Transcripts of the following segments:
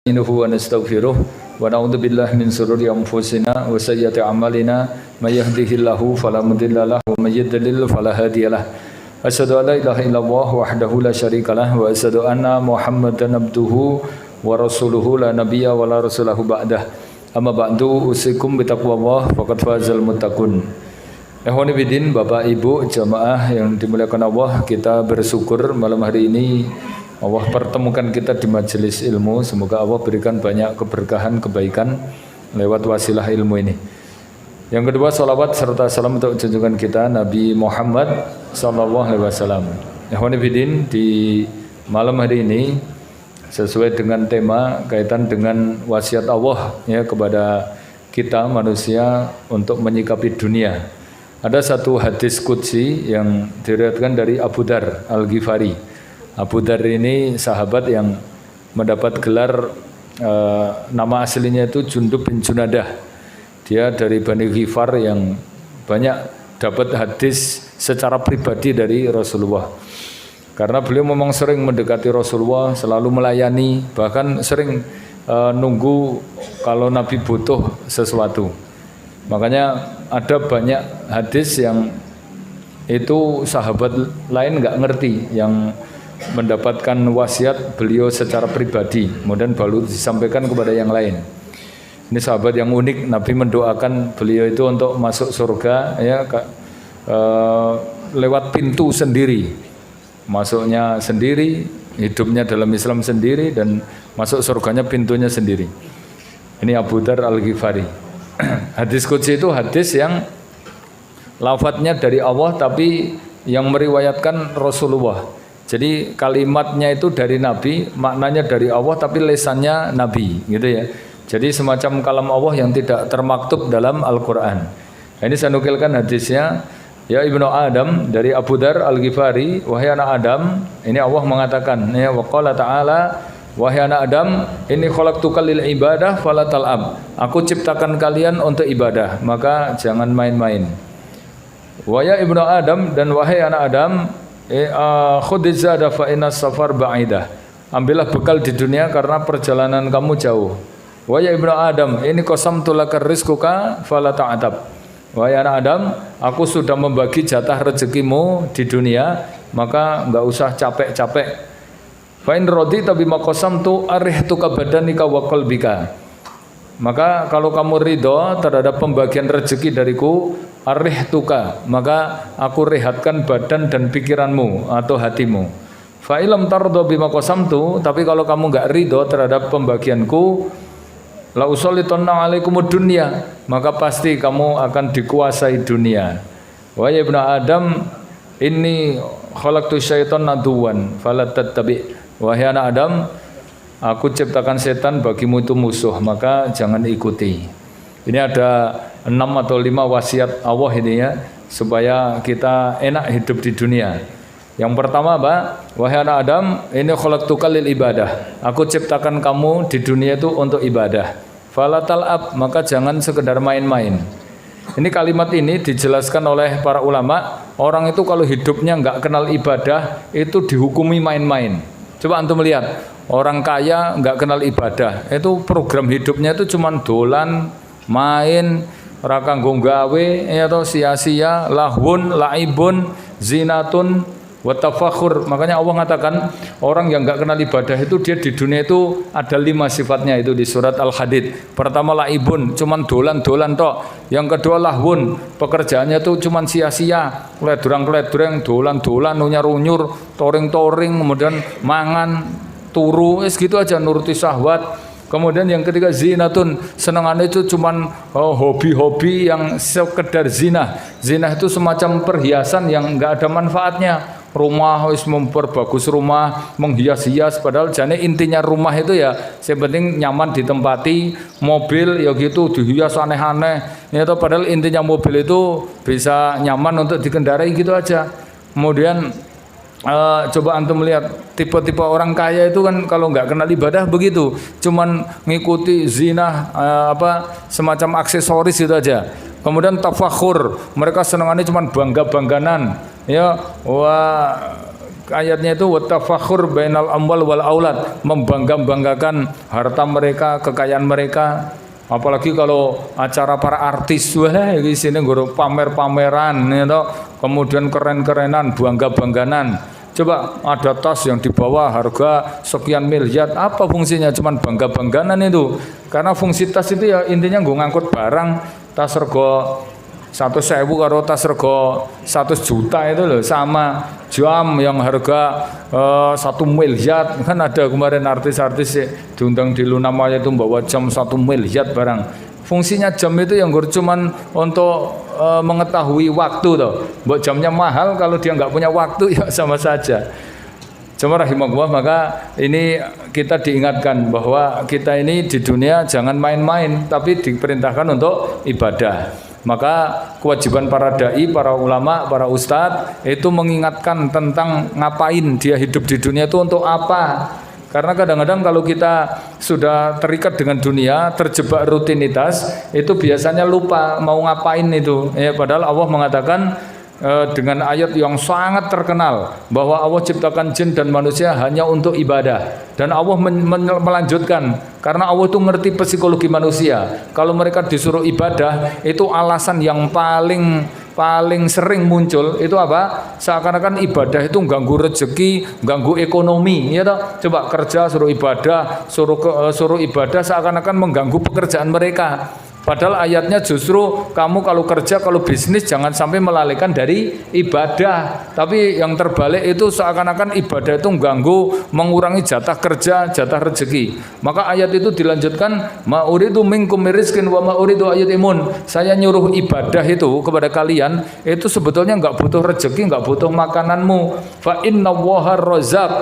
نستعينه ونستغفره ونعوذ بالله من شرور أنفسنا وسيئات أعمالنا من يهده الله فلا مضل له ومن يضلل فلا هادي له أشهد أن لا إله إلا الله وحده لا شريك له وأشهد أن محمدا عبده ورسوله لا نبي ولا رسول بعده أما بعد أوصيكم بتقوى الله فقد فاز المتقون. Ikhwani fillah, Bapak Ibu jamaah yang dimuliakan Allah, kita bersyukur malam hari ini Allah pertemukan kita di majelis ilmu. Semoga Allah berikan banyak keberkahan, kebaikan lewat wasilah ilmu ini. Yang kedua, salawat serta salam untuk junjungan kita Nabi Muhammad sallallahu alaihi wasallam. Ikhwani fillah, di malam hari ini sesuai dengan tema kaitan dengan wasiat Allah ya kepada kita manusia untuk menyikapi dunia. Ada satu hadis qudsi yang diriwayatkan dari Abu Dar Al-Ghifari. Abu Dar ini sahabat yang mendapat gelar nama aslinya itu Jundub bin Junadah. Dia dari Bani Ghifar yang banyak dapat hadis secara pribadi dari Rasulullah. Karena beliau memang sering mendekati Rasulullah, selalu melayani, bahkan sering nunggu kalau Nabi butuh sesuatu. Makanya ada banyak hadis yang itu sahabat lain nggak ngerti, yang mendapatkan wasiat beliau secara pribadi, kemudian baru disampaikan kepada yang lain. Ini sahabat yang unik. Nabi mendoakan beliau itu untuk masuk surga ya lewat pintu sendiri, masuknya sendiri, hidupnya dalam Islam sendiri, dan masuk surganya pintunya sendiri. Ini Abu Dar Al-Ghifari. Hadis qudsi itu hadis yang lafadznya dari Allah tapi yang meriwayatkan Rasulullah. Jadi kalimatnya itu dari Nabi, maknanya dari Allah tapi lesannya Nabi, gitu ya. Jadi semacam kalam Allah yang tidak termaktub dalam Al-Qur'an. Nah, ini saya nukilkan hadisnya. Ya Ibnu Adam, dari Abu Dar Al-Ghifari, wahai anak Adam, ini Allah mengatakan ya, wa qala ta'ala, wahai anak Adam, ini khalaqtuka lil ibadah fala tal'ab. Aku ciptakan kalian untuk ibadah, maka jangan main-main. Wahai Ibnu Adam, dan wahai anak Adam, khudz zada fa inna safar ba'idah. Ambillah bekal di dunia karena perjalanan kamu jauh. Wahai Ibnu Adam, ini qasamtu laka rizquka fala ta'tab. Wahai anak Adam, aku sudah membagi jatah rezekimu di dunia, maka enggak usah capek-capek. Fa in radita bima qasamtu arihtuka badanika wa qalbika. Maka kalau kamu ridho terhadap pembagian rezeki dariku, arihtuka, maka aku rehatkan badan dan pikiranmu atau hatimu. Fa ilam tardo bima qasamtu, tapi kalau kamu enggak ridho terhadap pembagianku, la usollitanna alaikumud dunya, maka pasti kamu akan dikuasai dunia. Wa ya ibnu Adam, inni khalaqtu syaitana aduwan fala tattabi'. Wahai anak Adam, aku ciptakan setan bagimu itu musuh, maka jangan ikuti. Ini ada 6 atau 5 wasiat Allah ini ya, supaya kita enak hidup di dunia. Yang pertama apa? Wahai anak Adam, ini khalaqtuka lil ibadah. Aku ciptakan kamu di dunia itu untuk ibadah. Fala tal'ab, maka jangan sekedar main-main. Ini kalimat ini dijelaskan oleh para ulama, orang itu kalau hidupnya nggak kenal ibadah, itu dihukumi main-main. Coba antum lihat, orang kaya nggak kenal ibadah, itu program hidupnya itu cuman dolan, main, rakanggo gawe, atau sia-sia, lahun, laibun, zinatun, watafakhur. Makanya Allah mengatakan orang yang nggak kenal ibadah itu dia di dunia itu ada 5 sifatnya, itu di surat Al-Hadid. Pertama laibun, cuman dolan-dolan tok. Yang kedua lahun, pekerjaannya itu cuman sia-sia, kledurang-kledurang, dolan-dolan, unyar-unyur, toring-toring, kemudian mangan, turu, gitu aja, nuruti syahwat. Kemudian yang ketiga zinatun, senangannya itu cuman hobi-hobi yang sekedar zina. Zina itu semacam perhiasan yang enggak ada manfaatnya. Rumah harus memperbagus rumah, menghias-hias, padahal jane intinya rumah itu ya yang penting nyaman ditempati, mobil ya gitu dihias aneh-aneh. Ya toh, padahal intinya mobil itu bisa nyaman untuk dikendarai gitu aja. Kemudian coba antum melihat tipe-tipe orang kaya itu kan kalau nggak kenal ibadah begitu, cuman ngikuti zina, semacam aksesoris itu aja. Kemudian tafakhur, mereka senangannya cuman bangga-bangganan, ya, wah ayatnya itu watafakhur bainal amwal wal aulad, membangga-banggakan harta mereka, kekayaan mereka. Apalagi kalau acara para artis, wah di sini guru pamer-pameran, gitu. Kemudian keren-kerenan, bangga-bangganan. Coba ada tas yang dibawa harga sekian miliar, apa fungsinya? Cuman bangga-bangganan itu. Karena fungsi tas itu ya intinya gue ngangkut barang, tas rego 100.000 karo tas rego 100 juta itu loh, sama. Jam yang harga 1 miliar, kan ada kemarin artis-artis diundang di Luna Maya itu bawa jam 1 miliar barang. Fungsinya jam itu yang cuman untuk mengetahui waktu toh. Buat jamnya mahal, kalau dia nggak punya waktu ya sama saja. Cuma rahimahullah, maka ini kita diingatkan bahwa kita ini di dunia jangan main-main, tapi diperintahkan untuk ibadah. Maka kewajiban para dai, para ulama, para ustadz itu mengingatkan tentang ngapain dia hidup di dunia itu untuk apa. Karena kadang-kadang kalau kita sudah terikat dengan dunia, terjebak rutinitas, itu biasanya lupa mau ngapain itu. Ya, padahal Allah mengatakan dengan ayat yang sangat terkenal bahwa Allah ciptakan jin dan manusia hanya untuk ibadah. Dan Allah melanjutkan, karena Allah itu ngerti psikologi manusia. Kalau mereka disuruh ibadah, itu alasan yang paling sering muncul itu apa? Seakan-akan ibadah itu ganggu rezeki, ganggu ekonomi, ya toh? Coba kerja suruh ibadah, suruh ibadah seakan-akan mengganggu pekerjaan mereka. Padahal ayatnya justru kamu kalau kerja, kalau bisnis jangan sampai melalaikan dari ibadah. Tapi yang terbalik itu seakan-akan ibadah itu mengganggu, mengurangi jatah kerja, jatah rezeki. Maka ayat itu dilanjutkan, ma uridu minkum rizqin wa ma uridu ayatimun. Saya nyuruh ibadah itu kepada kalian, itu sebetulnya enggak butuh rezeki, enggak butuh makananmu. Fa innallaha razzaq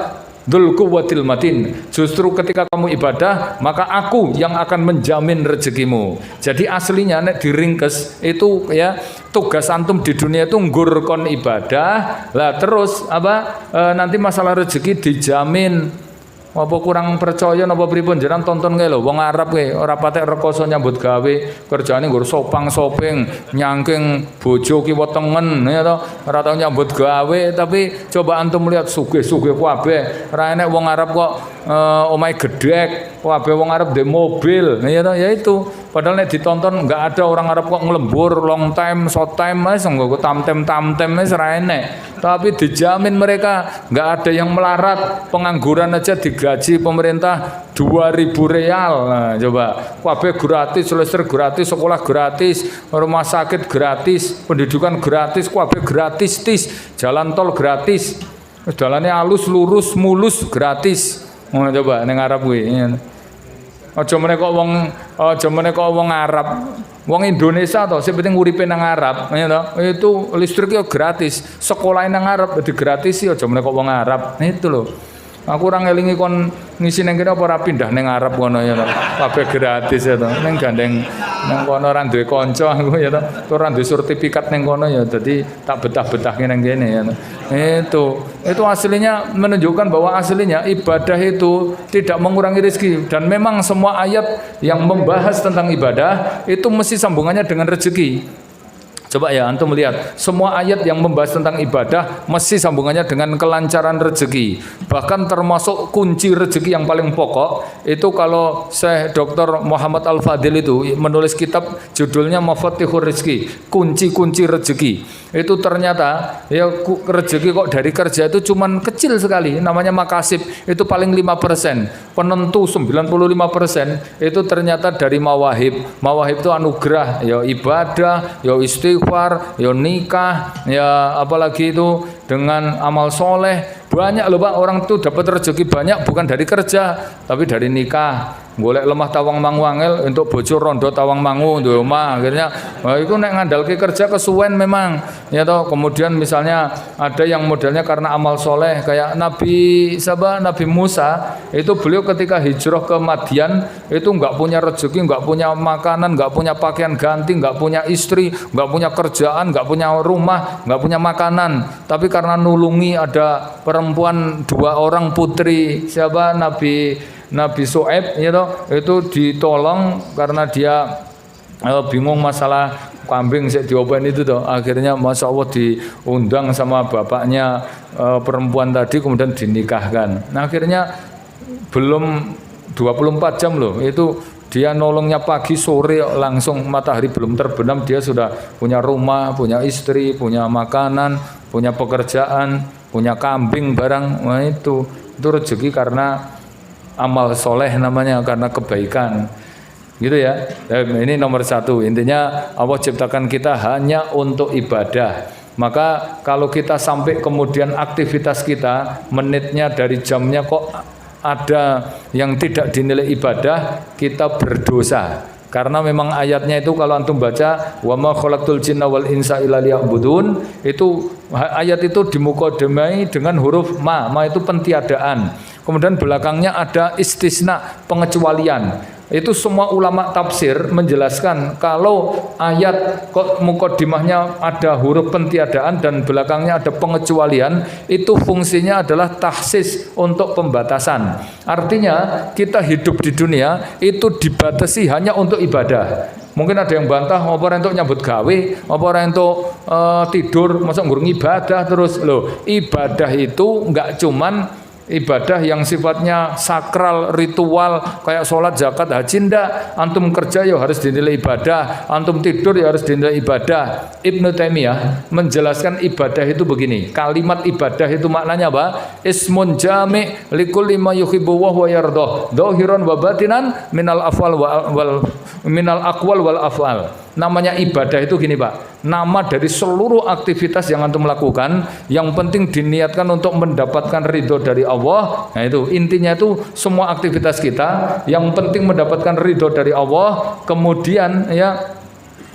Dzul quwwatil matin. Justru ketika kamu ibadah, maka aku yang akan menjamin rezekimu. Jadi aslinya nek diringkes itu ya, tugas antum di dunia itu nggur kon ibadah. Lah terus apa nanti masalah rezeki dijamin. Apa kurang percaya napa pripun jenengan tonton kae lho wong Arab kae ora patek rekoso nyambut gawe, kerjane nggur sopang-soping, nyangking bojo kiwa tengen ya to, ora tau nyambut gawe. Tapi coba antum lihat sugih-sugih kabeh, ora enek wong Arab kok omahe gedhek, kabeh wong Arab ndek mobil, ya to, ya itu. Padahal nek ditonton enggak ada orang Arab kok ngelembur long time, short time, wis nggo tamtem-tamtem wis ora enek. Tapi dijamin mereka enggak ada yang melarat, pengangguran aja digaji pemerintah 2.000 real. Nah, coba kabeh gratis, listrik gratis, sekolah gratis, rumah sakit gratis, pendidikan gratis, kabeh gratis, jalan tol gratis. Jalannya halus, lurus, mulus gratis. Ngono coba ning Arab kuwi. Aja meneh kok wong Arab, wong Indonesia toh, sing penting uripe nang Arab, ya toh. Itu listrik yo gratis, sekolah nang Arab digratis yo, aja meneh kok wong Arab. Itu lho. Aku ora ngelingi kon ngisi nang kene apa ora pindah ning Arab kono ya toh. Kabeh gratis ya toh. Ning gandeng nang kono ora duwe kanca aku ya toh. Ora duwe sertifikat ning kono ya, dadi tak betah-betahke nang kene ya toh. Itu aslinya menunjukkan bahwa aslinya ibadah itu tidak mengurangi rezeki, dan memang semua ayat yang membahas tentang ibadah itu mesti sambungannya dengan rezeki. Coba ya antum lihat, semua ayat yang membahas tentang ibadah mesti sambungannya dengan kelancaran rezeki. Bahkan termasuk kunci rezeki yang paling pokok itu kalau Syekh Dr. Muhammad Al-Fadil itu menulis kitab judulnya Mafatihur Rizki, kunci-kunci rezeki. Itu ternyata ya rezeki kok dari kerja itu cuman kecil sekali, namanya makasib, itu paling 5%. Penentu 95% itu ternyata dari mawahib. Mawahib itu anugerah, ya ibadah, ya istighfar, ya nikah, ya apalagi itu dengan amal soleh. Banyak loh Pak, orang itu dapat rezeki banyak bukan dari kerja, tapi dari nikah. Golek lemah tawang mangu angel untuk bojo rondo tawang mangu di omah. Akhirnya itu nek ngandalke kerja kesuwen memang. Ya toh, kemudian misalnya ada yang modelnya karena amal soleh kayak Nabi Musa, itu beliau ketika hijrah ke Madian itu enggak punya rezeki, enggak punya makanan, enggak punya pakaian ganti, enggak punya istri, enggak punya kerjaan, enggak punya rumah, enggak punya makanan. Tapi karena nulungi ada perempuan 2 orang putri Nabi Soeb itu ditolong karena dia bingung masalah kambing sik diopeni itu toh. Akhirnya Masya Allah diundang sama bapaknya perempuan tadi kemudian dinikahkan. Nah akhirnya belum 24 jam loh itu dia nolongnya pagi sore langsung matahari belum terbenam dia sudah punya rumah, punya istri, punya makanan, punya pekerjaan, punya kambing barang. Nah itu rezeki karena amal soleh namanya, karena kebaikan. Gitu ya. Ini nomor satu. Intinya Allah ciptakan kita hanya untuk ibadah. Maka kalau kita sampai kemudian aktivitas kita menitnya dari jamnya kok ada yang tidak dinilai ibadah, kita berdosa. Karena memang ayatnya itu kalau antum baca wa ma khalaqtul jinna wal insa illa liya'budun, itu ayat itu dimukadimai dengan huruf ma itu pentiadaan. Kemudian belakangnya ada istisna, pengecualian. Itu semua ulama tafsir menjelaskan kalau ayat mukaddimahnya ada huruf pentiadaan dan belakangnya ada pengecualian, itu fungsinya adalah tahsis, untuk pembatasan. Artinya kita hidup di dunia itu dibatasi hanya untuk ibadah. Mungkin ada yang bantah, apa orang untuk nyambut gawe, apa orang untuk tidur, masa ngurung ibadah terus. Loh, ibadah itu enggak cuman ibadah yang sifatnya sakral, ritual kayak sholat, zakat, haji. Ndak. Antum kerja ya harus dinilai ibadah, antum tidur ya harus dinilai ibadah. Ibnu Taimiyah menjelaskan ibadah itu begini, kalimat ibadah itu maknanya apa? Ismun jami' likulli ma yuhibbu wa yardah, dhahiran wa batinan minal afwal wal minal aqwal wal af'al. Namanya ibadah itu gini Pak, nama dari seluruh aktivitas yang antum lakukan, yang penting diniatkan untuk mendapatkan ridho dari Allah. Nah itu intinya, itu semua aktivitas kita yang penting mendapatkan ridho dari Allah, kemudian ya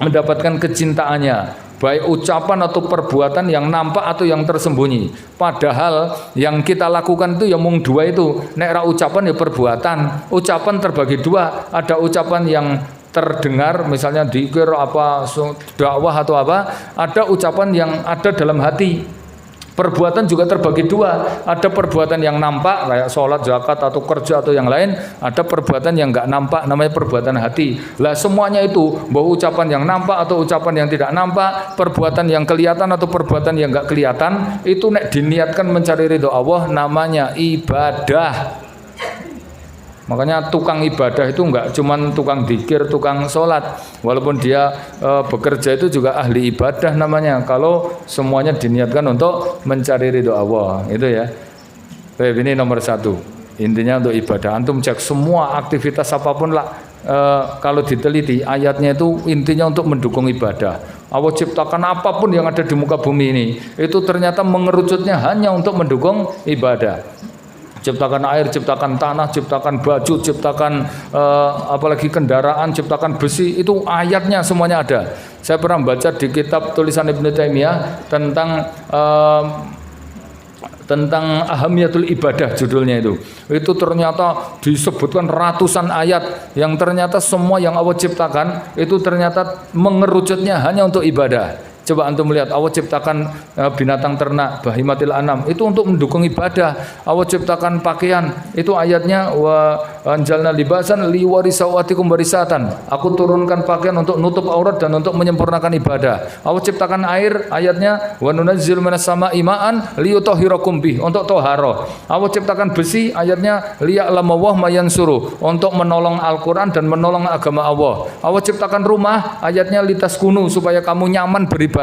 mendapatkan kecintaannya, baik ucapan atau perbuatan yang nampak atau yang tersembunyi. Padahal yang kita lakukan itu ya mung dua itu, nek ra ucapan ya perbuatan. Ucapan terbagi dua, ada ucapan yang terdengar misalnya dzikir apa dakwah atau apa, ada ucapan yang ada dalam hati. Perbuatan juga terbagi dua, ada perbuatan yang nampak kayak sholat, zakat atau kerja atau yang lain, ada perbuatan yang enggak nampak namanya perbuatan hati. Lah semuanya itu, bahwa ucapan yang nampak atau ucapan yang tidak nampak, perbuatan yang kelihatan atau perbuatan yang enggak kelihatan, itu nek diniatkan mencari ridho Allah namanya ibadah. Makanya tukang ibadah itu enggak cuman tukang dzikir, tukang sholat. Walaupun dia bekerja itu juga ahli ibadah namanya. Kalau semuanya diniatkan untuk mencari ridho Allah, itu ya. Baik, ini nomor satu. Intinya untuk ibadah. Antum cek semua aktivitas apapun lah. Kalau diteliti ayatnya itu intinya untuk mendukung ibadah. Allah ciptakan apapun yang ada di muka bumi ini, itu ternyata mengerucutnya hanya untuk mendukung ibadah. Ciptakan air, ciptakan tanah, ciptakan baju, ciptakan apalagi kendaraan, ciptakan besi, itu ayatnya semuanya ada. Saya pernah baca di kitab tulisan Ibnu Taimiyah tentang ahamiyatul ibadah, judulnya itu. Itu ternyata disebutkan ratusan ayat yang ternyata semua yang Allah ciptakan itu ternyata mengerucutnya hanya untuk ibadah. Coba antum lihat, Allah ciptakan binatang ternak, bahimatil anam, itu untuk mendukung ibadah. Allah ciptakan pakaian, itu ayatnya wa anjalna libasan liwari sawatikum barisatan. Aku turunkan pakaian untuk nutup aurat dan untuk menyempurnakan ibadah. Allah ciptakan air, ayatnya wa nunazzil minas sama'i ma'an liyutahhirakum bih, untuk toharoh. Allah ciptakan besi, ayatnya liya'lamawah mayansuru, untuk menolong Al-Quran dan menolong agama Allah. Allah ciptakan rumah, ayatnya litaskunu, supaya kamu nyaman beribadah.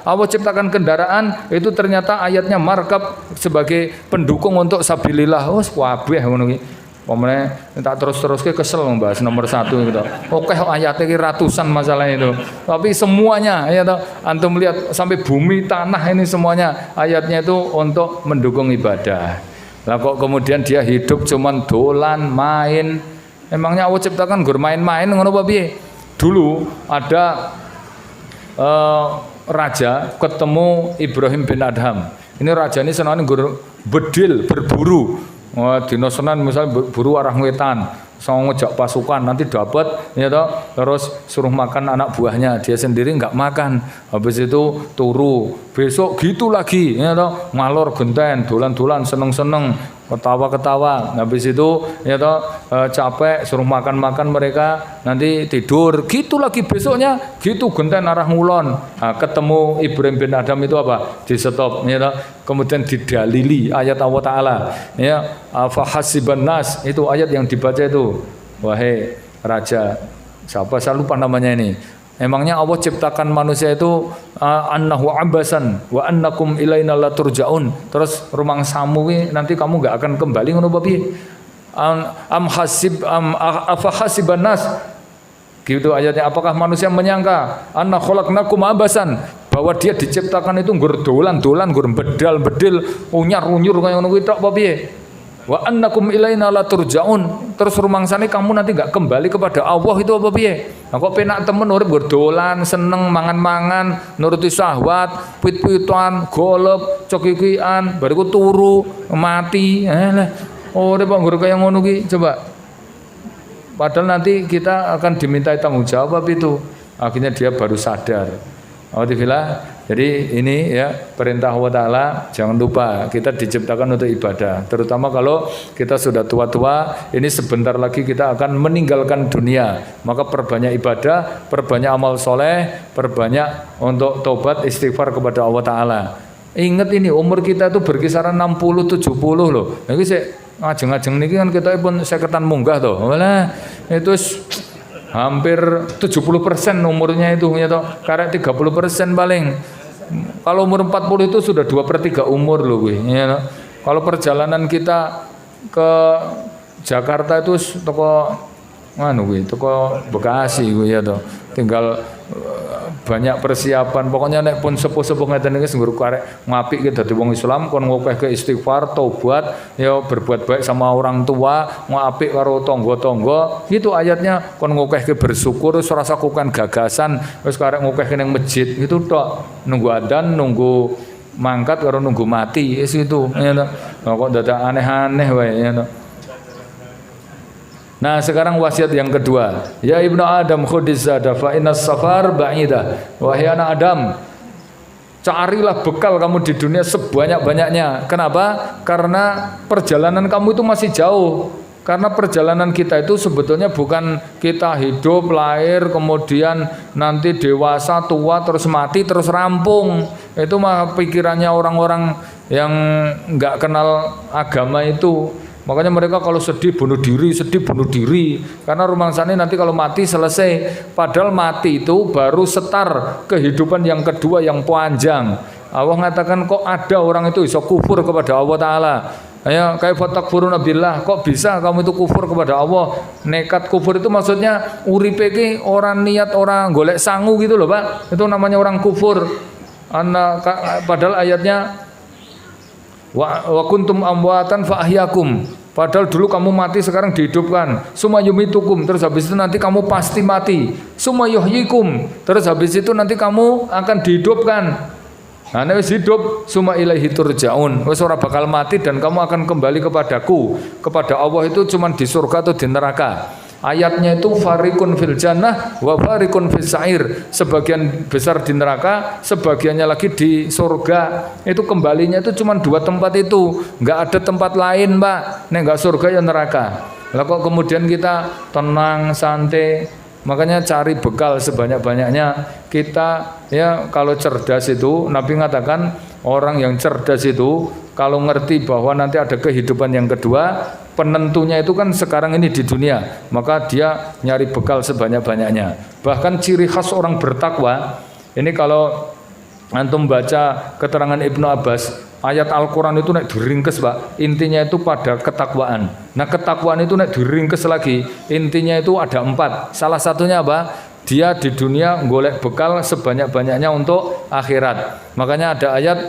Allah ciptakan kendaraan, itu ternyata ayatnya markab sebagai pendukung untuk sabilillah. Oh, kabeh ngono iki. Pemene tak terus-terus kesel membahas nomor satu gitu. Oke, ayatnya iki ratusan masalah itu. Tapi semuanya ya toh, antum lihat sampai bumi, tanah ini semuanya ayatnya itu untuk mendukung ibadah. Lah kok kemudian dia hidup cuman dolan main. Emangnya Allah ciptakan gur main-main ngono apa piye? Dulu ada raja ketemu Ibrahim bin Adham. Ini raja ini senang bedil, berburu. Dino Senin misalnya berburu arah wetan, sama ngejak pasukan, nanti dapat ya toh, terus suruh makan anak buahnya, dia sendiri nggak makan. Habis itu turu, besok gitu lagi ya toh, ngalor genten, dolan-dolan seneng-seneng, ketawa-ketawa. Habis itu ya toh capek suruh makan-makan mereka nanti tidur. Gitu lagi besoknya gitu genten arah ngulon. Nah, ketemu Ibrahim bin Adam itu apa? Di stop ya toh. Kemudian didalili ayat Allah Taala ya fa hasiban nas itu ayat yang dibaca itu. Wahai raja siapa saya lupa namanya ini. Emangnya Allah ciptakan manusia itu annahu abasan wa annakum ilaina la turjaun. Terus rumang samu nanti kamu enggak akan kembali ngono babi. Afa hasiban nas. Gitu ayatnya, apakah manusia menyangka anna khalaqnakum abasan bahwa dia diciptakan itu nggur dolan-dolan, nggur bedal-bedil, unyar-unyur kaya ngono kuwi tok apa piye? Wa annakum ilaina la turjaun. Terus rumangsane kamu nanti enggak kembali kepada Allah itu apa piye? Nah kok penak temen urip berdolan, seneng mangan-mangan, nuruti syahwat, pit-pitan, golep, cokikian, bariku turu, mati. Urip kok nggur kaya ngono ki, coba. Padahal nanti kita akan dimintai tanggung jawab itu. Akhirnya dia baru sadar. Alhamdulillah. Jadi ini ya perintah Allah Ta'ala, jangan lupa kita diciptakan untuk ibadah. Terutama kalau kita sudah tua-tua, ini sebentar lagi kita akan meninggalkan dunia. Maka perbanyak ibadah, perbanyak amal soleh, perbanyak untuk tobat istighfar kepada Allah Ta'ala. Ingat ini umur kita itu berkisaran 60-70 loh. Ini sih ngajeng-ngajeng ini kan kita pun seketan munggah tuh. Malah itu hampir 70% umurnya itu ya toh. Karek 30% paling. Kalau umur 40 itu sudah 2/3 umur loh gue. Ya, kalau perjalanan kita ke Jakarta itu toko toko Bekasi gue ya toh. Tinggal banyak persiapan. Pokoknya nek pun sepuh-sepuh ngeten iki nggur karek ngapik dadi wong Islam kon ngokehke istighfar, taubat, ya berbuat baik sama orang tua, ngapik karo tangga-tangga. Itu ayatnya kon ngokehke bersyukur wis ora usah kukan gagasan, wis karek ngokehke ning masjid itu tok. Nunggu adzan, nunggu mangkat karo nunggu mati wis itu. Ya toh. Kok dadak aneh-aneh wae ya toh. Nah sekarang wasiat yang kedua, ya ibnu Adam khudhiz zada fa innas safar ba'idah. Wahai anak Adam, carilah bekal kamu di dunia sebanyak-banyaknya. Kenapa? Karena perjalanan kamu itu masih jauh. Karena perjalanan kita itu sebetulnya bukan kita hidup, lahir, kemudian nanti dewasa, tua, terus mati, terus rampung. Itu mah pikirannya orang-orang yang nggak kenal agama itu. Makanya mereka kalau sedih bunuh diri. Karena rumangsane nanti kalau mati selesai. Padahal mati itu baru setar kehidupan yang kedua yang panjang. Allah mengatakan kok ada orang itu bisa kufur kepada Allah Ta'ala. Ya, kaifa takfuruna billah, kok bisa kamu itu kufur kepada Allah? Nekat kufur itu maksudnya uripe iki orang niat orang golek sangu gitu loh Pak. Itu namanya orang kufur. Padahal ayatnya wa kuntum amwatan fa ahyakum. Padahal dulu kamu mati sekarang dihidupkan. Summa yumitukum, terus habis itu nanti kamu pasti mati. Summa yuhyikum, terus habis itu nanti kamu akan dihidupkan. Nah, nek wis hidup summa ilaihi turjaun. Wis ora bakal mati dan kamu akan kembali kepadaku. Kepada Allah itu cuma di surga atau di neraka. Ayatnya itu farikun fil jannah wa farikun fis sa'ir. Sebagian besar di neraka, sebagiannya lagi di surga. Itu kembalinya itu cuma 2 tempat itu. Enggak ada tempat lain, Pak. Nek enggak surga ya neraka. Lah kok kemudian kita tenang, santai. Makanya cari bekal sebanyak-banyaknya. Kita ya kalau cerdas itu Nabi mengatakan orang yang cerdas itu kalau ngerti bahwa nanti ada kehidupan yang kedua, penentunya itu kan sekarang ini di dunia, maka dia nyari bekal sebanyak-banyaknya. Bahkan ciri khas orang bertakwa, ini kalau antum baca keterangan Ibnu Abbas, ayat Al-Quran itu nek diringkes Pak, intinya itu pada ketakwaan. Nah ketakwaan itu nek diringkes lagi, intinya itu ada 4. Salah satunya apa? Dia di dunia golek bekal sebanyak-banyaknya untuk akhirat. Makanya ada ayat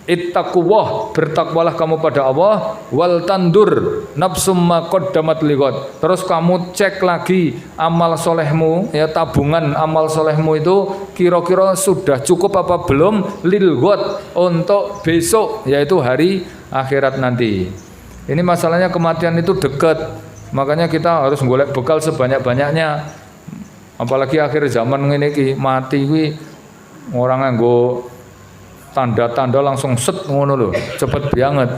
ittaqullah, bertakwalah kamu pada Allah, wal tandur nafsum ma qaddamat lighad. Terus kamu cek lagi amal solehmu, ya tabungan amal solehmu itu kira-kira sudah cukup apa belum lil ghad, untuk besok yaitu hari akhirat nanti. Ini masalahnya kematian itu dekat. Makanya kita harus golek bekal sebanyak-banyaknya. Apalagi akhir zaman ngene iki, mati kuwi orang nganggo tanda-tanda langsung set ngono lho, cepet banget.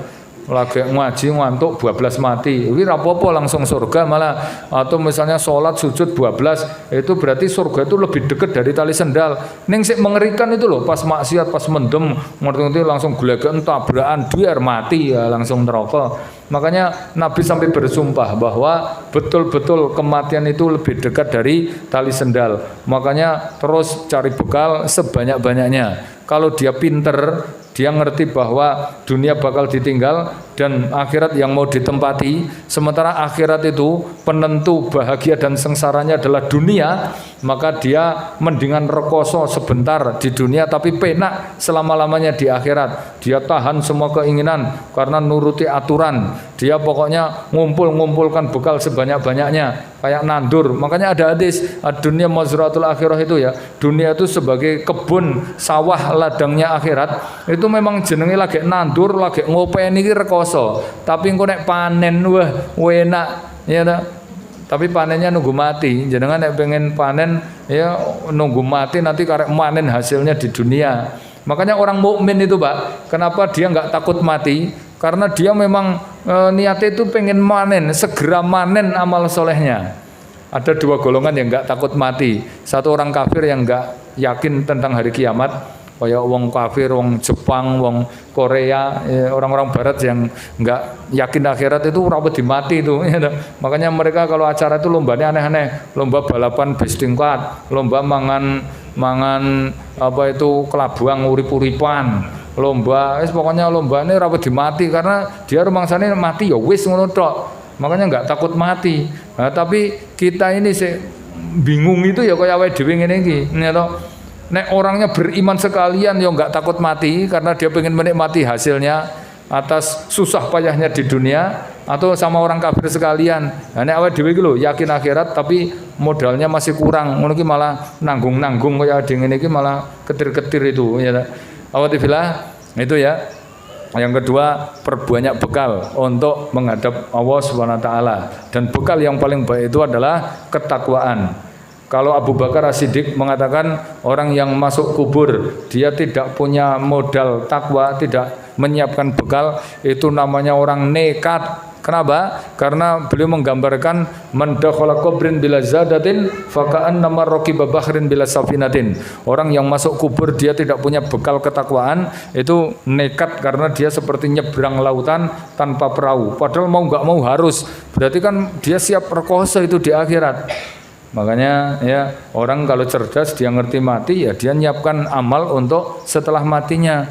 lagi ngaji ngantuk 12 mati. Ini rapopo langsung surga malah, atau misalnya sholat sujud 12, itu berarti surga itu lebih dekat dari tali sendal. Ning sik mengerikan itu loh, pas maksiat, pas mendem, ngerti langsung gelegean tabrakan biar mati ya langsung neraka. Makanya Nabi sampai bersumpah bahwa betul-betul kematian itu lebih dekat dari tali sendal. Makanya terus cari bekal sebanyak-banyaknya. Kalau dia pinter, dia ngerti bahwa dunia bakal ditinggal dan akhirat yang mau ditempati. Sementara akhirat itu penentu bahagia dan sengsaranya adalah dunia, maka dia mendingan rekoso sebentar di dunia tapi penak selama-lamanya di akhirat. Dia tahan semua keinginan karena nuruti aturan. Dia pokoknya ngumpulkan bekal sebanyak-banyaknya kayak nandur. Makanya ada hadis, dunia mazratul akhirah itu ya. Dunia itu sebagai kebun sawah ladangnya akhirat. Itu memang jenenge lagi nandur, lagi ngopeni iki rekoso. Tapi engko nek panen wah enak ya ta. Tapi panennya nunggu mati. Jenengan nek pengen panen ya nunggu mati nanti karek manen hasilnya di dunia. Makanya orang mukmin itu, Pak, kenapa dia nggak takut mati? Karena dia memang niatnya itu pengen manen, segera manen amal solehnya. Ada dua golongan yang nggak takut mati. Satu orang kafir yang nggak yakin tentang hari kiamat, kayak wong kafir, wong Jepang, wong Korea, orang-orang Barat yang nggak yakin akhirat itu rawat di mati itu. Makanya mereka kalau acara itu lombanya aneh-aneh, lomba balapan bis tingkat, lomba mangan apa itu kelabuang urip-uripan, lomba pokoknya lomba ini rawat di mati karena dia rumangsane mati ya wis ngono tok. Makanya nggak takut mati. Nah, tapi kita ini sih bingung itu ya kayak awake dhewe ngene iki. Nek orangnya beriman sekalian ya nggak takut mati karena dia pengen menikmati hasilnya atas susah payahnya di dunia, atau sama orang kafir sekalian. Nah, nek awake dhewe iki lho yakin akhirat tapi modalnya masih kurang. Ngono iki malah nanggung-nanggung kaya ngene iki malah ketir-ketir itu ya. Alhamdulillah itu ya. Yang kedua, perbanyak bekal untuk menghadap Allah Subhanahu wa taala. Dan bekal yang paling baik itu adalah ketakwaan. Kalau Abu Bakar As-Siddiq mengatakan orang yang masuk kubur dia tidak punya modal takwa, tidak menyiapkan bekal, itu namanya orang nekat. Kenapa? Karena beliau menggambarkan man dakhala qabrin bila zadatin faka'annama raqiba bahrin bila safinatin. Orang yang masuk kubur dia tidak punya bekal ketakwaan, itu nekat karena dia seperti nyebrang lautan tanpa perahu. Padahal mau nggak mau harus. Berarti kan dia siap rekoso itu di akhirat. Makanya ya orang kalau cerdas dia ngerti mati ya dia nyiapkan amal untuk setelah matinya.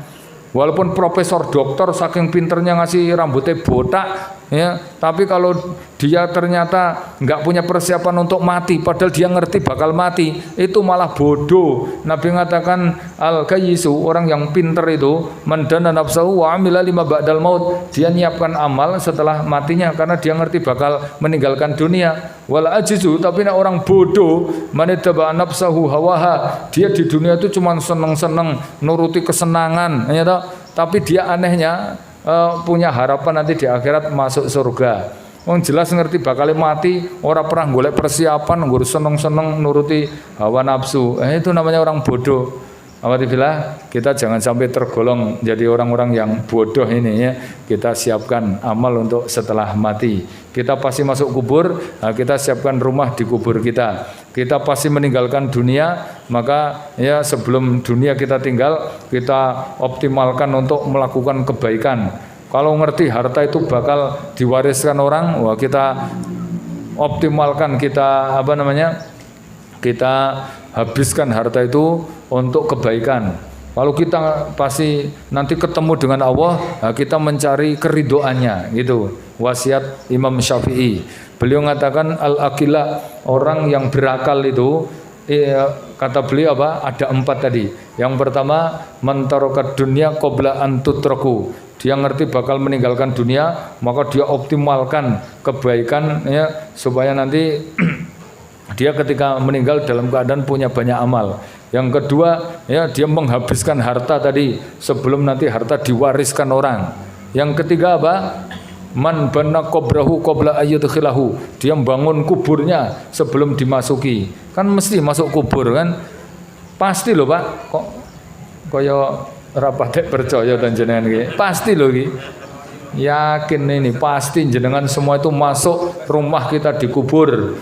Walaupun profesor doktor saking pinternya ngasih rambutnya botak ya, tapi kalau dia ternyata nggak punya persiapan untuk mati padahal dia ngerti bakal mati, itu malah bodoh. Nabi mengatakan al-kayyisu, orang yang pinter itu mandana nafsahu wa amila lima ba'dal maut, dia nyiapkan amal setelah matinya karena dia ngerti bakal meninggalkan dunia. Wal ajizu, tapi orang bodoh manittaba nafsahu hawaha, dia di dunia itu cuma seneng-seneng nuruti kesenangan ya toh, tapi dia anehnya punya harapan nanti di akhirat masuk surga. Wong jelas ngerti bakal mati, orang pernah golek persiapan, ngurus seneng-seneng nuruti hawa nafsu. Itu namanya orang bodoh. Alhamdulillah kita jangan sampai tergolong jadi orang-orang yang bodoh ini ya. Kita siapkan amal untuk setelah mati. Kita pasti masuk kubur, kita siapkan rumah di kubur kita. Kita pasti meninggalkan dunia, maka ya sebelum dunia kita tinggal, kita optimalkan untuk melakukan kebaikan. Kalau ngerti harta itu bakal diwariskan orang, wah kita optimalkan, kita kita habiskan harta itu untuk kebaikan. Kalau kita pasti nanti ketemu dengan Allah, kita mencari keridhoannya gitu. Wasiat Imam Syafi'i. Beliau mengatakan al-akila, orang yang berakal itu kata beliau apa? Ada 4 tadi. Yang pertama, mentarokat dunia qabla an tutraku. Dia ngerti bakal meninggalkan dunia, maka dia optimalkan kebaikan ya supaya nanti dia ketika meninggal dalam keadaan punya banyak amal. Yang kedua, ya dia menghabiskan harta tadi sebelum nanti harta diwariskan orang. Yang ketiga apa? Man bana qabrahu qabla ayyudkhilahu. Dia membangun kuburnya sebelum dimasuki. Kan mesti masuk kubur kan? Pasti loh, Pak. Kok kaya rapatek percaya dan jenengan iki. Pasti loh iki. yakin ini pasti jenengan semua itu masuk rumah kita dikubur.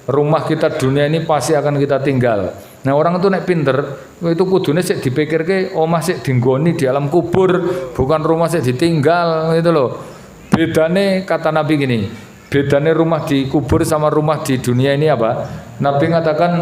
Rumah kita dunia ini pasti akan kita tinggal. Nah orang itu nek pinter itu kudune sik dipikirke omah sik dinggoni di alam kubur, bukan rumah sik ditinggal gitu loh. Bedane kata Nabi gini, bedane rumah di kubur sama rumah di dunia ini apa? Nabi mengatakan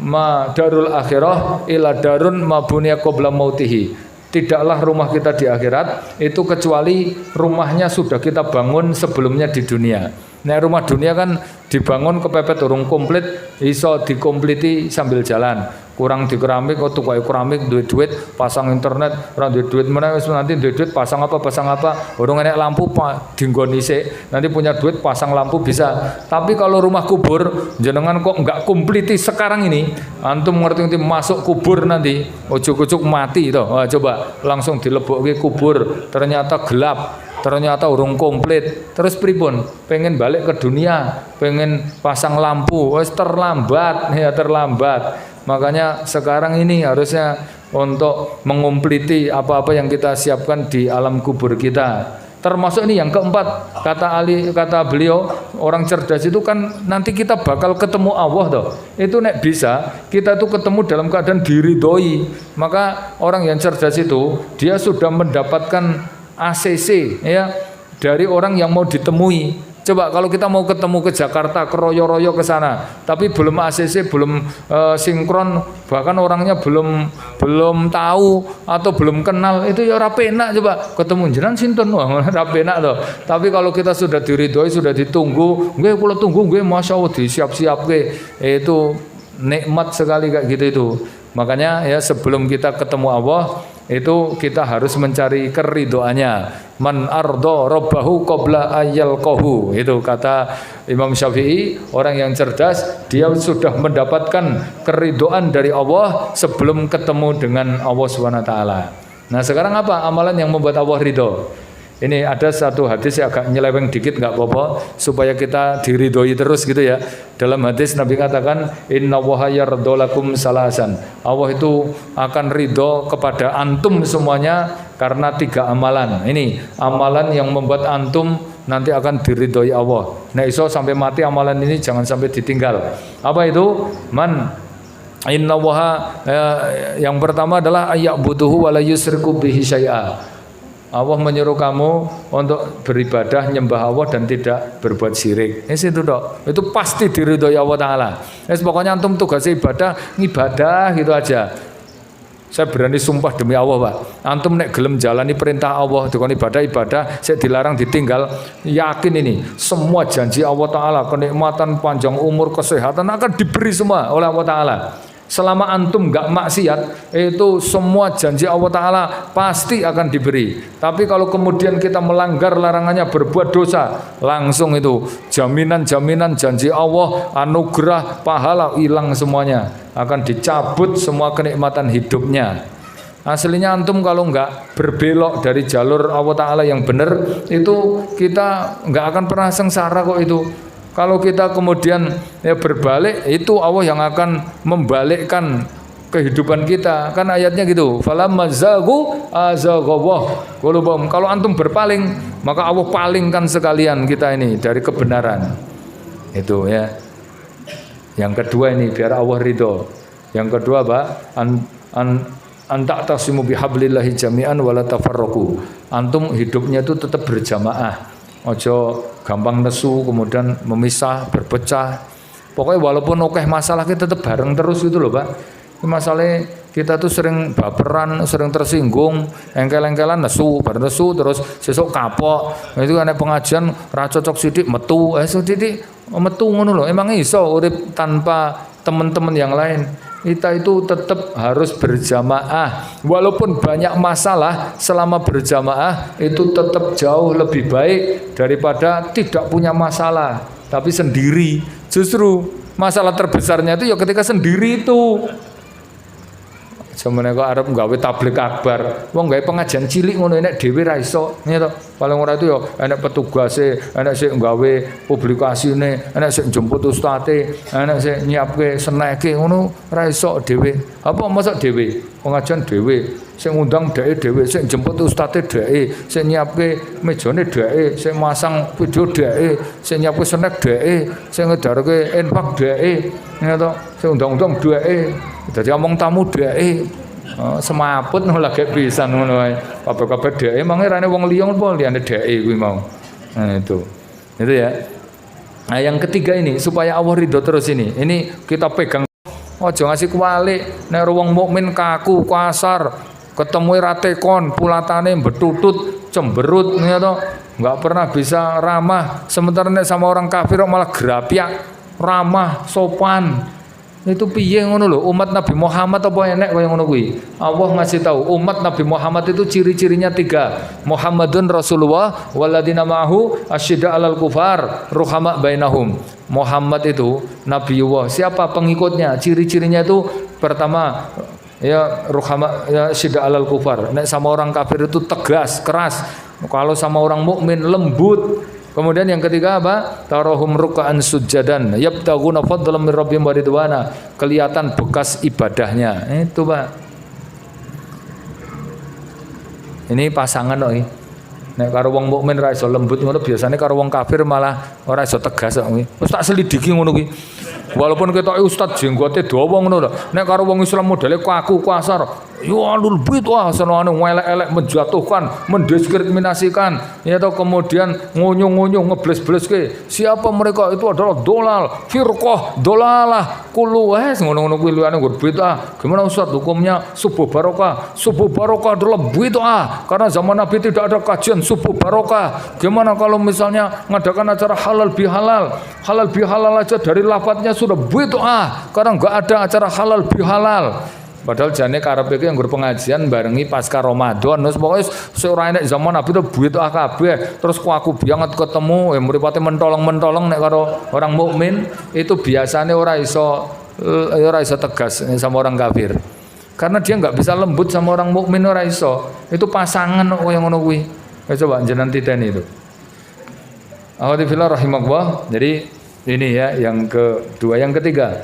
ma darul akhirah ila darun mabuniya qabla mautihi. Tidaklah rumah kita di akhirat itu kecuali rumahnya sudah kita bangun sebelumnya di dunia. Nah rumah dunia kan dibangun kepepet urung komplit, iso dikompliti sambil jalan. Kurang di keramik, tukai keramik, duit pasang internet, orang duit mana nanti duit pasang apa, urung enek lampu dinggoni sik, nanti punya duit pasang lampu bisa. Tapi kalau rumah kubur, jenengan kok enggak kompliti sekarang ini, antum ngerti masuk kubur nanti, ujuk-ujuk mati toh. Wah, coba langsung dilebokke kubur, ternyata gelap. Ternyata urung komplit, terus pripun? Pengen balik ke dunia, pengen pasang lampu, wes terlambat, ya terlambat. Makanya sekarang ini harusnya untuk mengompliti apa-apa yang kita siapkan di alam kubur kita. Termasuk ini yang keempat, kata beliau, orang cerdas itu kan nanti kita bakal ketemu Allah toh. Itu nek bisa, kita tuh ketemu dalam keadaan diridhoi. Maka orang yang cerdas itu dia sudah mendapatkan ACC ya dari orang yang mau ditemui. Coba kalau kita mau ketemu ke Jakarta, ke royo-royo ke sana, tapi belum ACC, belum sinkron, bahkan orangnya belum tahu atau belum kenal, itu ya ora penak. Coba ketemu jenengan sinten, wah ora penak loh. Tapi kalau kita sudah diridhoi, sudah ditunggu, nggih kula tunggu nggih masyaallah disiap-siapke, itu nikmat sekali kayak gitu itu. Makanya ya sebelum kita ketemu Allah itu kita harus mencari keridhoannya. Man ardo robbahu qabla ayyalqahu. Itu kata Imam Syafi'i, orang yang cerdas dia sudah mendapatkan keridhoan dari Allah sebelum ketemu dengan Allah Subhanahu wa taala. Nah, sekarang apa amalan yang membuat Allah ridho? Ini ada satu hadis yang agak nyeleweng dikit nggak apa-apa supaya kita diridhoi terus gitu ya. Dalam hadis Nabi katakan innallaha yardolakum salasan. Allah itu akan ridho kepada antum semuanya karena 3 amalan. Ini amalan yang membuat antum nanti akan diridhoi Allah. Nah iso sampai mati amalan ini jangan sampai ditinggal. Apa itu? Innallaha yang pertama adalah ayya'buduhu wa la yusriku bihi syai'a. Allah menyuruh kamu untuk beribadah, nyembah Allah dan tidak berbuat syirik. Itu dok. Itu pasti diridhoi Allah Taala. Pokoknya antum tugasnya ibadah gitu aja. Saya berani sumpah demi Allah, Pak. Antum nek gelem jalani perintah Allah, dikon ibadah, saya dilarang ditinggal. Yakin ini, semua janji Allah Taala, kenikmatan, panjang umur, kesehatan akan diberi semua oleh Allah Taala. Selama antum gak maksiat, itu semua janji Allah Ta'ala pasti akan diberi. Tapi kalau kemudian kita melanggar larangannya, berbuat dosa, langsung itu jaminan-jaminan janji Allah, anugerah, pahala hilang semuanya. Akan dicabut semua kenikmatan hidupnya. Aslinya antum kalau nggak berbelok dari jalur Allah Ta'ala yang benar, itu kita nggak akan pernah sengsara kok itu. Kalau kita kemudian berbalik, itu Allah yang akan membalikkan kehidupan kita. Kan ayatnya gitu. Falamma zaghu azaghallah qulubahum. Kalau antum berpaling, maka Allah palingkan sekalian kita ini dari kebenaran. Itu ya. Yang kedua ini biar Allah ridho. Yang kedua Pak, anta'tasimu bihablillahi jami'an wala tafarraqu. Antum hidupnya itu tetap berjamaah. Ojo gampang nesu kemudian memisah, berpecah. Pokoknya walaupun masalah kita tetap bareng terus gitu loh Pak. Masalahnya kita tuh sering baperan, sering tersinggung, engkel-engkelan nesu terus sesuk kapok. Itu kan pengajian ra cocok sithik metu, sithik metu ngono lho. Emang iso urip tanpa teman-teman yang lain? Kita itu tetap harus berjamaah. Walaupun banyak masalah, selama berjamaah itu tetap jauh lebih baik daripada tidak punya masalah tapi sendiri. Justru masalah terbesarnya itu ya ketika sendiri itu. Semene kok arep gawe tablik akbar. Wong gawe pengajian cilik ngono nek dhewe ra iso. Ngene to. Paling ora itu ya enek petugase, enek sik gawe publikasine, enek sik jemput ustate, enek sik nyiapke seneke ngono ra iso dhewe. Apa mosok dhewe? Pengajian dhewe, sik ngundang dheke dhewe, sik jemput ustate dheke, sik nyiapke mejane dheke, sik masang video dheke, sik nyiapke senek dheke, sik ngedarke infak dheke. Ngene to. Sik undang-undang dheke. Dadi omong tamu dheke. Semaput lagi pisan ngono wae. Kabeh-kabeh dheke mangi rane wong liya apa liyane dheke kuwi mau. Nah itu. Itu ya. Nah yang ketiga ini supaya Allah ridho terus ini. Ini kita pegang. Aja ngasih kualik nek wong mukmin kaku kasar, ketemu ra tekon, pulatane betutut, cemberut ya toh. Enggak pernah bisa ramah. Sementara nek sama orang kafir malah gerapiak, ramah, sopan. Itu piye ngono lho, umat Nabi Muhammad apa enek kaya ngono kuwi. Allah ngasih tahu umat Nabi Muhammad itu ciri-cirinya 3. Muhammadun Rasulullah waladina ma'ahu asyidda 'alal kufar ruhama bainahum. Muhammad itu Nabiullah. Siapa pengikutnya? Ciri-cirinya itu pertama ya ruhama ya asyidda 'alal kufar. Nek sama orang kafir itu tegas, keras. Kalau sama orang mukmin lembut. Kemudian yang ketiga apa? Tarahum ruk'an sujadan yabtaguna fadlan min rabbihim wa ridwana. Kelihatan bekas ibadahnya. Itu, Pak. Ini pasangan kok iki. Nek karo wong mukmin ra iso lembut ngono, biasane karo wong kafir malah ora iso tegas kok kuwi. Wis tak selidiki ngono kuwi. Walaupun ketoke ustaz jenggote dawa ngono lho. Nek karo wong Islam modele kaku kasar, yo alul bid'ah senengane elek-elek menjatuhkan, mendiskriminasikan, ya toh kemudian ngunyung-ngunyung ngebles-bleske. Siapa mereka? Itu adalah dolal, firqah, dolalah, kullu wes ngono-ngono kuwi liyane nggur bid'ah. Gimana ustaz hukumnya subuh barokah? Subuh barokah adalah bid'ah karena zaman Nabi tidak ada kajian subuh barokah. Gimana kalau misalnya ngadakan acara halal bihalal? Halal bihalal aja dari lafadznya sudah bid'ah karena enggak ada acara halal bihalal. Padahal jane karepe iki nggur pengajian barengi pasca Ramadan. Terus pokoke ora enek zaman Nabi itu bid'ah kabeh. Terus aku banget ketemu mripate mentolong-mentolong nek karo orang mukmin itu biasanya ora iso tegas sama orang kafir. Karena dia enggak bisa lembut sama orang mukmin ora iso. Itu pasangan kok yang ngono kuwi. Coba jenengan titeni itu. Alhamdulillah rahimakumullah. Jadi ini ya yang kedua, yang ketiga.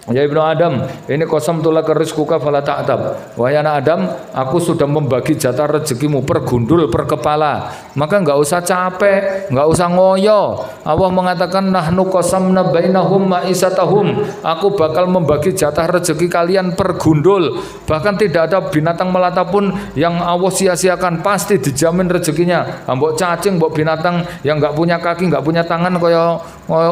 Ya Ibnu Adam, ini qasam tulaka rizquka fala ta'tab. Wahai anak Adam, aku sudah membagi jatah rezekimu per gundul, per kepala. Maka enggak usah capek, enggak usah ngoyo. Allah mengatakan nahnu qasamna bainahum ma'isatahum. Aku bakal membagi jatah rezeki kalian per gundul. Bahkan tidak ada binatang melata pun yang Allah sia-siakan, pasti dijamin rezekinya. Mbok cacing, mbok binatang yang enggak punya kaki, enggak punya tangan kaya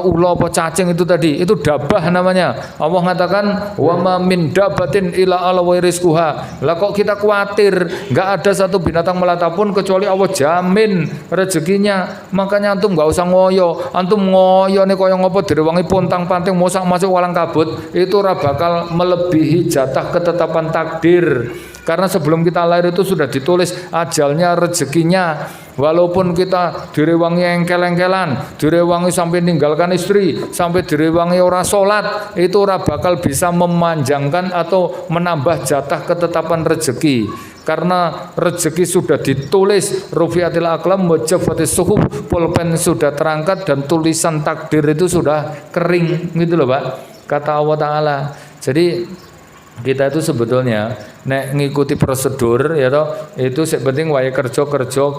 ulo apa cacing itu tadi, itu dabah namanya. Allah mengatakan wa ma min dabatin ila ala wa rizquha. Lah kok kita khawatir enggak ada satu binatang melata pun kecuali Allah jamin rezekinya. Makanya antum enggak usah ngoyo. Antum ngoyo nih kaya ngopo direwangi pontang-panting mosak masuk walang kabut, itu ora bakal melebihi jatah ketetapan takdir. Karena sebelum kita lahir itu sudah ditulis ajalnya, rezekinya. Walaupun kita direwangi engkel-engkelan, direwangi sampai ninggalkan istri, sampai direwangi ora salat, itu ora bakal bisa memanjangkan atau menambah jatah ketetapan rezeki. Karena rezeki sudah ditulis, rufiatil aqlam wa jaffatis suhuf, pulpen sudah terangkat dan tulisan takdir itu sudah kering, gitu loh Pak. Kata Allah Ta'ala. Jadi kita itu sebetulnya nek ngikuti prosedur ya toh, itu penting wae kerja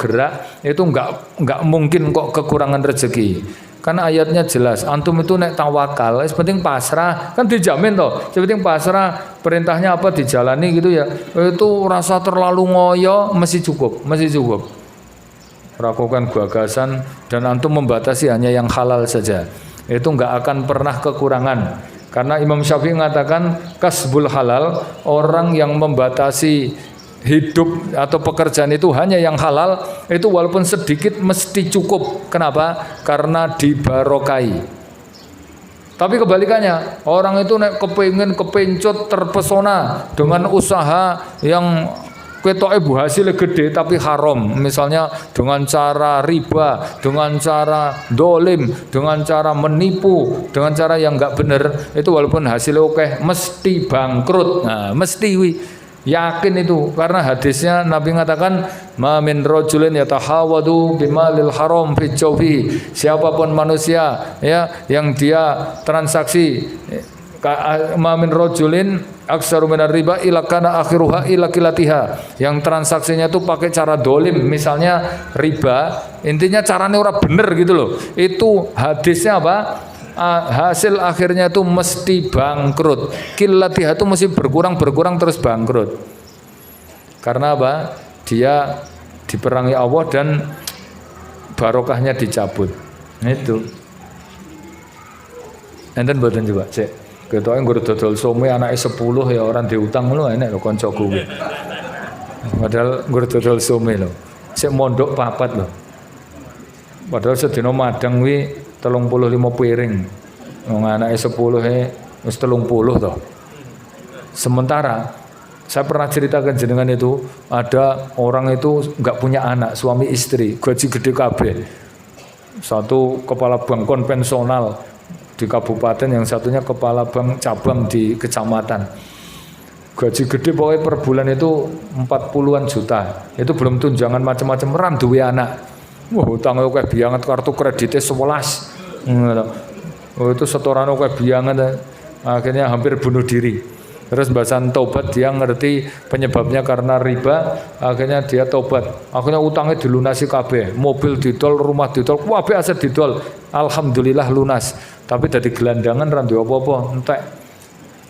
gerak itu enggak mungkin kok kekurangan rezeki. Karena ayatnya jelas, antum itu nek tawakal, penting pasrah, kan dijamin toh. Penting pasrah, perintahnya apa dijalani gitu ya. Itu rasa terlalu ngoyo masih cukup. Lakukan gagasan dan antum membatasi hanya yang halal saja. Itu enggak akan pernah kekurangan. Karena Imam Syafi'i mengatakan kasbul halal, orang yang membatasi hidup atau pekerjaan itu hanya yang halal, itu walaupun sedikit mesti cukup. Kenapa? Karena dibarokai. Tapi kebalikannya, orang itu nek kepencut terpesona dengan usaha yang ketoke bu hasilnya gede tapi haram, misalnya dengan cara riba, dengan cara dolim, dengan cara menipu, dengan cara yang enggak benar, itu walaupun hasilnya oke mesti bangkrut. Nah, mesti Yakin itu karena hadisnya Nabi mengatakan ma min rajulin yatahawadu bimalil haram fi jawfi. Siapapun manusia ya yang dia transaksi ma min rajulin aksaru minar riba ila kana akhiruha ila kilatiha. Yang transaksinya itu pakai cara dolim, misalnya riba, intinya caranya ora bener gitu loh. Itu hadisnya apa? Hasil akhirnya itu mesti bangkrut. Kilatiha itu mesti berkurang terus bangkrut. Karena apa? Dia diperangi Allah dan barokahnya dicabut. Itu. Enten mboten juga, Cek. Ketoke nggur dodol some anake 10 ya orang diutang ngono enek lho kanca kuwi. Padahal nggur dodol some lho. Sik mondok 4 lho. Padahal sedina madang kuwi 35 piring. Wong anake 10 wis 30 toh. Sementara saya pernah ceritakan jenengan itu ada orang itu enggak punya anak, suami istri, gaji gede kabeh. Satu kepala bank konvensional di kabupaten, yang satunya kepala bank cabang di kecamatan. Gaji gede pokoknya per bulan itu 40-an juta. Itu belum tunjangan macam-macam, ran duwe anak. Wah, utangnya kayak bianget, kartu kreditnya 11. Oh, itu setoran kayak bianget, akhirnya hampir bunuh diri. Terus bahasan taubat, dia ngerti penyebabnya karena riba, akhirnya dia taubat. Akhirnya utangnya dilunasi kabeh, mobil didol, rumah didol, kabeh aset didol. Alhamdulillah lunas. Tapi dari gelandangan randu apa-apa, entek.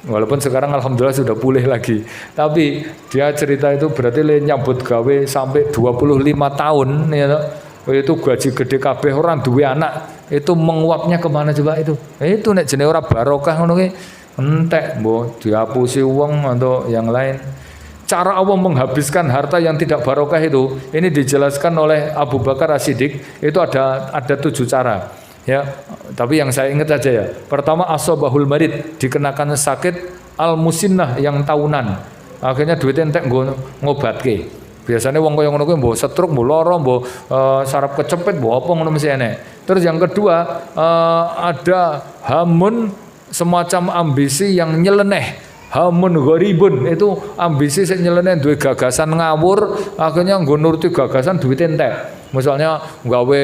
Walaupun sekarang alhamdulillah sudah pulih lagi. Tapi dia cerita itu berarti nyambut gawe sampai 25 tahun ya. Itu gaji gede kabeh orang duwe anak, itu menguapnya kemana coba itu? Itu nek jenenge ora barokah ngono ki entek mbok dihapusi uang atau yang lain. Cara Allah menghabiskan harta yang tidak barokah itu ini dijelaskan oleh Abu Bakar As-Siddiq, itu ada 7 cara. Ya, tapi yang saya ingat aja ya. Pertama asobahul marid, dikenakan sakit, al-musinnah yang tahunan. Akhirnya duitnya entek ngobatke. Biasanya wong kaya ngono kuwi mbok stroke, mbok lara, mbok saraf kecepit, mbok apa ngono mesti enek. Terus yang kedua ada hamun, semacam ambisi yang nyeleneh. Hamun gharibun, itu ambisi sing nyeleneh duwe gagasan ngawur, akhirnya nggo nuruti gagasan duit entek. Misalnya gawe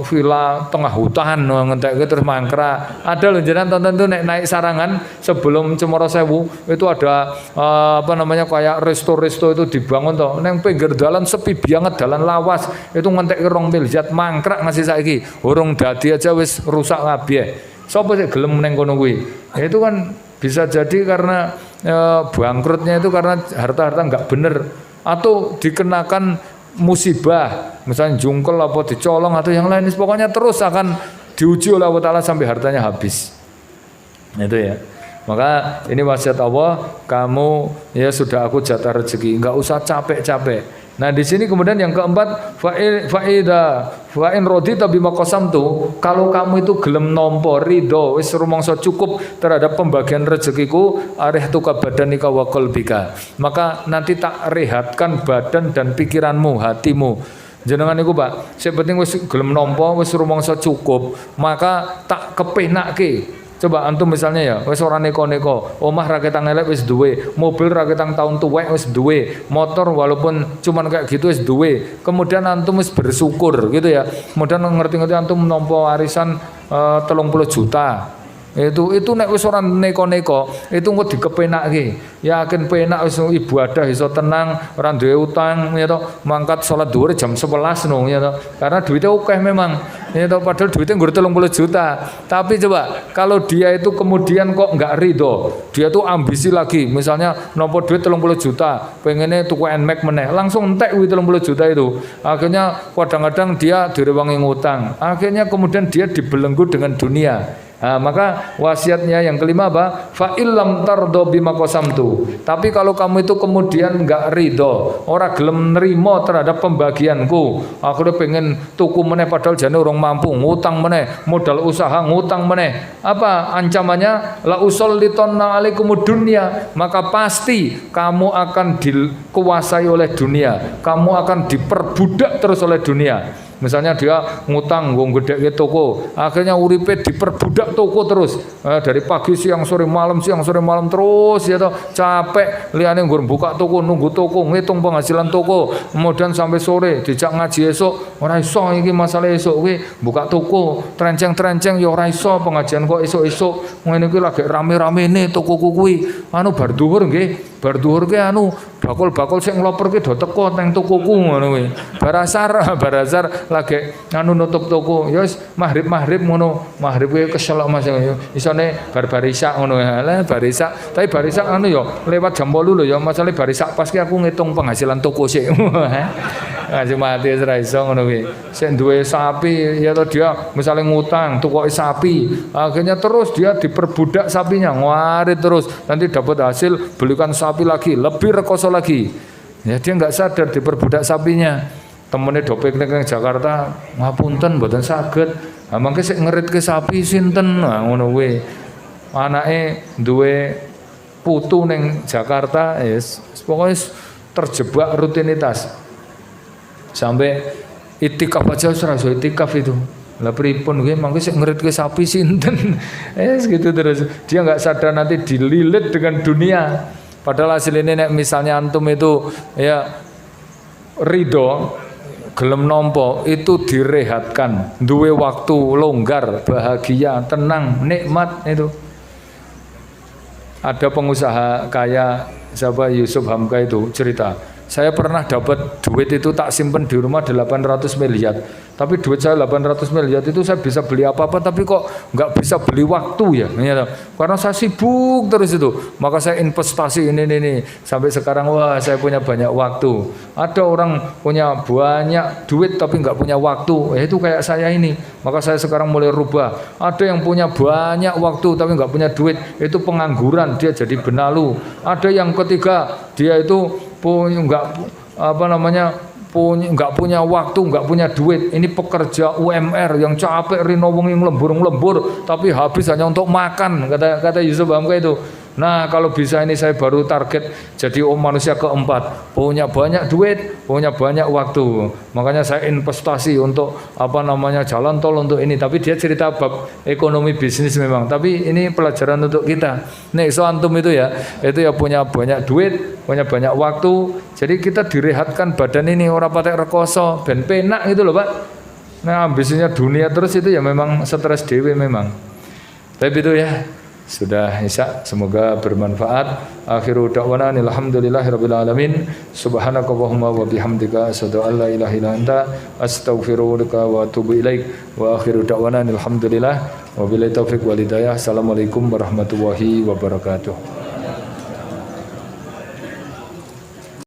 villa tengah hutan ngentekke terus mangkrak. Ada lho jenengan tonton tuh naik sarangan sebelum Cemoro Sewu itu ada kayak resto-resto itu dibangun toh. Neng pinggir dalan sepi banget, dalan lawas. Itu ngentekke 2 miliar mangkrak ngasih saiki. Urung dadi aja wis rusak kabeh. Sopo sih gelem neng kono kuwi? Itu kan bisa jadi karena bangkrutnya itu karena harta-harta enggak bener atau dikenakan musibah, misalnya jungkel apa dicolong atau yang lain, pokoknya terus akan diuji oleh Allah Ta'ala sampai hartanya habis. Itu ya. Maka ini wasiat Allah, kamu ya sudah aku jatah rezeki, enggak usah capek-capek. Nah di sini kemudian yang keempat, fa'in rodita bima qasamtu, kalau kamu itu gelem nompo ridho wis rumangsa cukup terhadap pembagian rezekiku, arihtuka badanika wa qalbika, maka nanti tak rehatkan badan dan pikiranmu, hatimu. Jenengan niku Pak, sing penting wis gelem nompo wis rumangsa cukup, maka tak kepenake. Coba antum misalnya ya, wis ora neko-neko, omah ra ketang elek wis duwe, mobil ra ketang tahun tuwek wis duwe, motor walaupun cuman kayak gitu wis duwe. Kemudian antum wis bersyukur gitu ya. Kemudian ngerti-ngerti antum nampa warisan 30 juta. Itu nek wis ora neko-neko, itu engko dikepenake. Yakin penak wis ibadah iso tenang, ora duwe utang ya to, mangkat salat dhuwur jam 11 no ya to. Karena duitnya akeh memang. Ya to, padahal duitnya nggur 30 juta. Tapi coba kalau dia itu kemudian kok enggak ridho, dia tuh ambisi lagi. Misalnya nopo duit 30 juta, pengennya tuku NMAX meneh, langsung entek kuwi 30 juta itu. Akhirnya kadang-kadang dia direwangi ngutang. Akhirnya kemudian dia dibelenggu dengan dunia. Nah, maka wasiatnya yang kelima apa? Fa illam tardo bima qasamtu. Tapi kalau kamu itu kemudian enggak ridho, ora gelem nerima terhadap pembagianku, aku pengen tuku meneh padahal jane urung mampu, ngutang meneh, modal usaha ngutang meneh. Apa ancamannya? La usallitonna alaikumud dunya, maka pasti kamu akan dikuasai oleh dunia, kamu akan diperbudak terus oleh dunia. Misalnya dia ngutang nggo gedheke toko, akhirnya uripe diperbudak toko terus. Dari pagi siang sore malam terus ya toh, capek liyane nggo buka toko, nunggu toko, ngitung penghasilan toko, kemudian sampai sore dijak ngaji esuk, ora iso iki masalah esuk kuwi buka toko, trenceng-trenceng ya ora iso pengajian kok esuk-esuk. Ngene iki lagi rame-ramene tokoku kuwi. Anu bar dhuwur nggih, bar dhuwur ki anu bakul-bakul sing ngloperke do teko nang tokoku ngono kuwi. Bar asar lagi anu nutup toko. Ya wis maghrib ngono. Maghrib kuwi kesel Mas. Isone bar isya ngono. Lah bar isya, tapi bar isya anu ya lewat jam 8 lho ya. Masale bar isya pas ki aku ngitung penghasilan toko sik. Ngaji mati ora iso ngono kuwi. Sing duwe sapi ya to dia misalnya ngutang tukoke sapi, akhirnya terus dia diperbudak sapinya, ngarit terus. Nanti dapat hasil belikan sapi lagi, lebih rekoso lagi. Ya dia enggak sadar diperbudak sapinya. Temene do piknik ning Jakarta, ngapunten mboten saged. Ha mangke sik ngeritke sapi sinten? Nah ngono kuwi. Anake duwe putu ning Jakarta, pokoknya terjebak rutinitas. Sampai itikaf aja ora iso itikaf itu. Lah pripun nggih mangke sik ngeritke sapi sinten. Gitu terus. Dia enggak sadar nanti dililit dengan dunia. Padahal hasil ini nek misalnya antum itu ya ridho gelem nampa itu direhatkan, duwe waktu longgar, bahagia, tenang, nikmat itu. Ada pengusaha kaya siapa Yusuf Hamka itu cerita, saya pernah dapat duit itu tak simpen di rumah 800 miliar. Tapi duit saya 800 miliar itu saya bisa beli apa-apa, tapi kok nggak bisa beli waktu ya. Karena saya sibuk terus itu. Maka saya investasi ini. Sampai sekarang wah saya punya banyak waktu. Ada orang punya banyak duit tapi nggak punya waktu. Itu kayak saya ini. Maka saya sekarang mulai rubah. Ada yang punya banyak waktu tapi nggak punya duit. Itu pengangguran, dia jadi benalu. Ada yang ketiga, dia itu nggak punya waktu, nggak punya duit. Ini pekerja UMR yang capek rino wengi lembur, tapi habis hanya untuk makan, kata Yusuf Hamka itu. Nah kalau bisa ini saya baru target jadi manusia keempat, punya banyak duit, punya banyak waktu. Makanya saya investasi untuk jalan tol untuk ini. Tapi dia cerita bab ekonomi bisnis memang. Tapi ini pelajaran untuk kita. Nih so antum itu ya punya banyak duit, punya banyak waktu. Jadi kita direhatkan badan ini orang patek rekoso, ben penak gitu loh Pak. Nah ambisinya dunia terus itu ya memang stres dewe memang. Tapi itu ya. Sudah isya, semoga bermanfaat. Akhiru da'wana alhamdulillahirabbil alamin. Subhanakallahumma wa bihamdika asyhadu an la ilaha illa anta astaghfiruka wa atubu ilaik. Wa akhiru da'wana alhamdulillah wa billahi taufiq wal hidayah. Assalamualaikum warahmatullahi wabarakatuh.